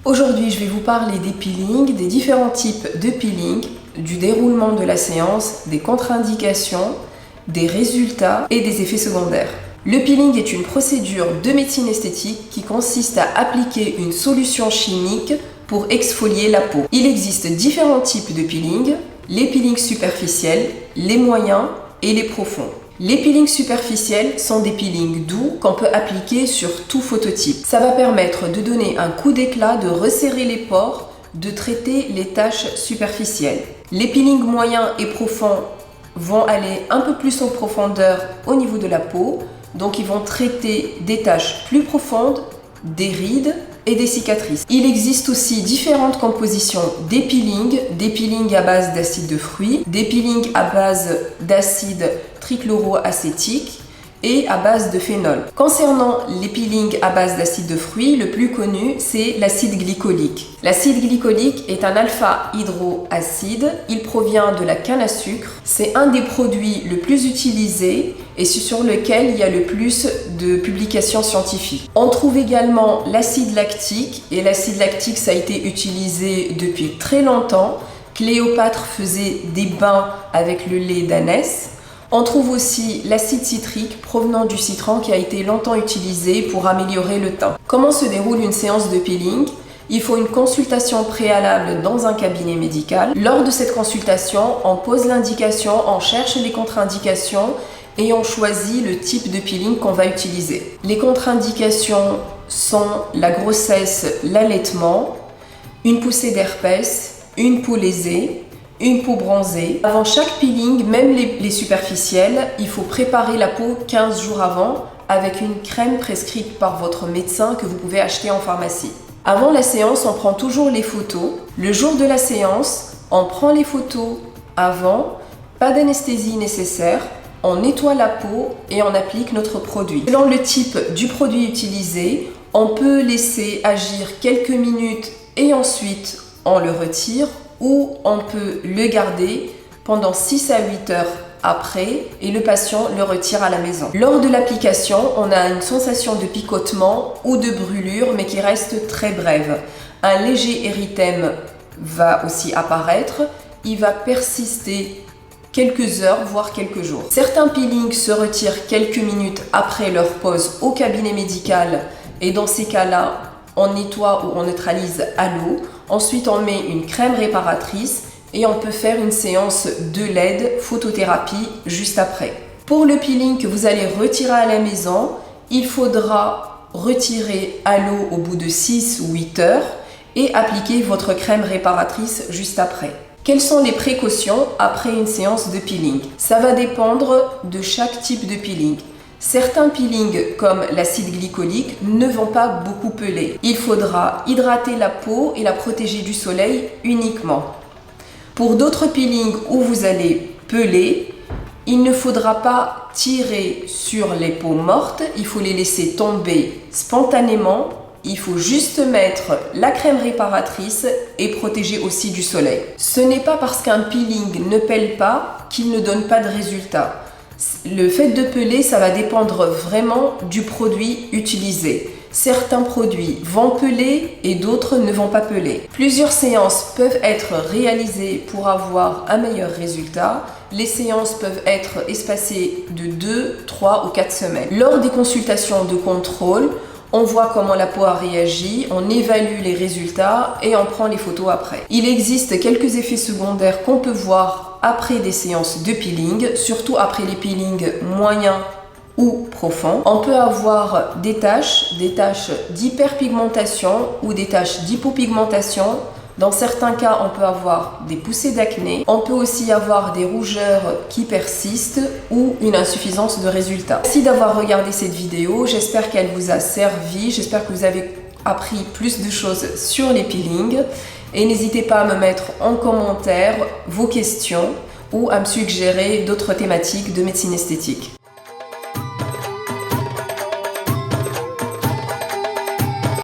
Aujourd'hui, je vais vous parler des peelings, des différents types de peeling, du déroulement de la séance, des contre-indications, des résultats et des effets secondaires. Le peeling est une procédure de médecine esthétique qui consiste à appliquer une solution chimique pour exfolier la peau. Il existe différents types de peeling, les peelings superficiels, les moyens et les profonds. Les peelings superficiels sont des peelings doux qu'on peut appliquer sur tout phototype. Ça va permettre de donner un coup d'éclat, de resserrer les pores, de traiter les taches superficielles. Les peelings moyens et profonds vont aller un peu plus en profondeur au niveau de la peau, donc ils vont traiter des taches plus profondes, des rides et des cicatrices. Il existe aussi différentes compositions des peelings à base d'acide de fruits, des peelings à base d'acide trichloroacétique et à base de phénol. Concernant les peelings à base d'acide de fruits, le plus connu c'est l'acide glycolique. L'acide glycolique est un alpha-hydroacide, il provient de la canne à sucre. C'est un des produits le plus utilisés et sur lequel il y a le plus de publications scientifiques. On trouve également l'acide lactique et l'acide lactique ça a été utilisé depuis très longtemps. Cléopâtre faisait des bains avec le lait d'ânesse. On trouve aussi l'acide citrique provenant du citron qui a été longtemps utilisé pour améliorer le teint. Comment se déroule une séance de peeling ? Il faut une consultation préalable dans un cabinet médical. Lors de cette consultation, on pose l'indication, on cherche les contre-indications et on choisit le type de peeling qu'on va utiliser. Les contre-indications sont la grossesse, l'allaitement, une poussée d'herpès, une peau lésée, une peau bronzée. Avant chaque peeling, même les superficiels, il faut préparer la peau 15 jours avant avec une crème prescrite par votre médecin que vous pouvez acheter en pharmacie. Avant la séance, on prend toujours les photos. Le jour de la séance, on prend les photos avant, pas d'anesthésie nécessaire, on nettoie la peau et on applique notre produit. Selon le type du produit utilisé, on peut laisser agir quelques minutes et ensuite on le retire, ou on peut le garder pendant 6 à 8 heures après et le patient le retire à la maison. Lors de l'application, on a une sensation de picotement ou de brûlure mais qui reste très brève. Un léger érythème va aussi apparaître, il va persister quelques heures voire quelques jours. Certains peelings se retirent quelques minutes après leur pause au cabinet médical et dans ces cas-là, on nettoie ou on neutralise à l'eau. Ensuite, on met une crème réparatrice et on peut faire une séance de LED photothérapie juste après. Pour le peeling que vous allez retirer à la maison, il faudra retirer à l'eau au bout de 6 ou 8 heures et appliquer votre crème réparatrice juste après. Quelles sont les précautions après une séance de peeling? Ça va dépendre de chaque type de peeling. Certains peelings comme l'acide glycolique ne vont pas beaucoup peler. Il faudra hydrater la peau et la protéger du soleil uniquement. Pour d'autres peelings où vous allez peler, il ne faudra pas tirer sur les peaux mortes, il faut les laisser tomber spontanément. Il faut juste mettre la crème réparatrice et protéger aussi du soleil. Ce n'est pas parce qu'un peeling ne pèle pas qu'il ne donne pas de résultat. Le fait de peler, ça va dépendre vraiment du produit utilisé. Certains produits vont peler et d'autres ne vont pas peler. Plusieurs séances peuvent être réalisées pour avoir un meilleur résultat. Les séances peuvent être espacées de 2, 3 ou 4 semaines. Lors des consultations de contrôle, on voit comment la peau a réagi, on évalue les résultats et on prend les photos après. Il existe quelques effets secondaires qu'on peut voir après des séances de peeling, surtout après les peelings moyens ou profonds. On peut avoir des taches d'hyperpigmentation ou des taches d'hypopigmentation. Dans certains cas, on peut avoir des poussées d'acné. On peut aussi avoir des rougeurs qui persistent ou une insuffisance de résultats. Merci d'avoir regardé cette vidéo. J'espère qu'elle vous a servi. J'espère que vous avez appris plus de choses sur les peelings. Et n'hésitez pas à me mettre en commentaire vos questions ou à me suggérer d'autres thématiques de médecine esthétique.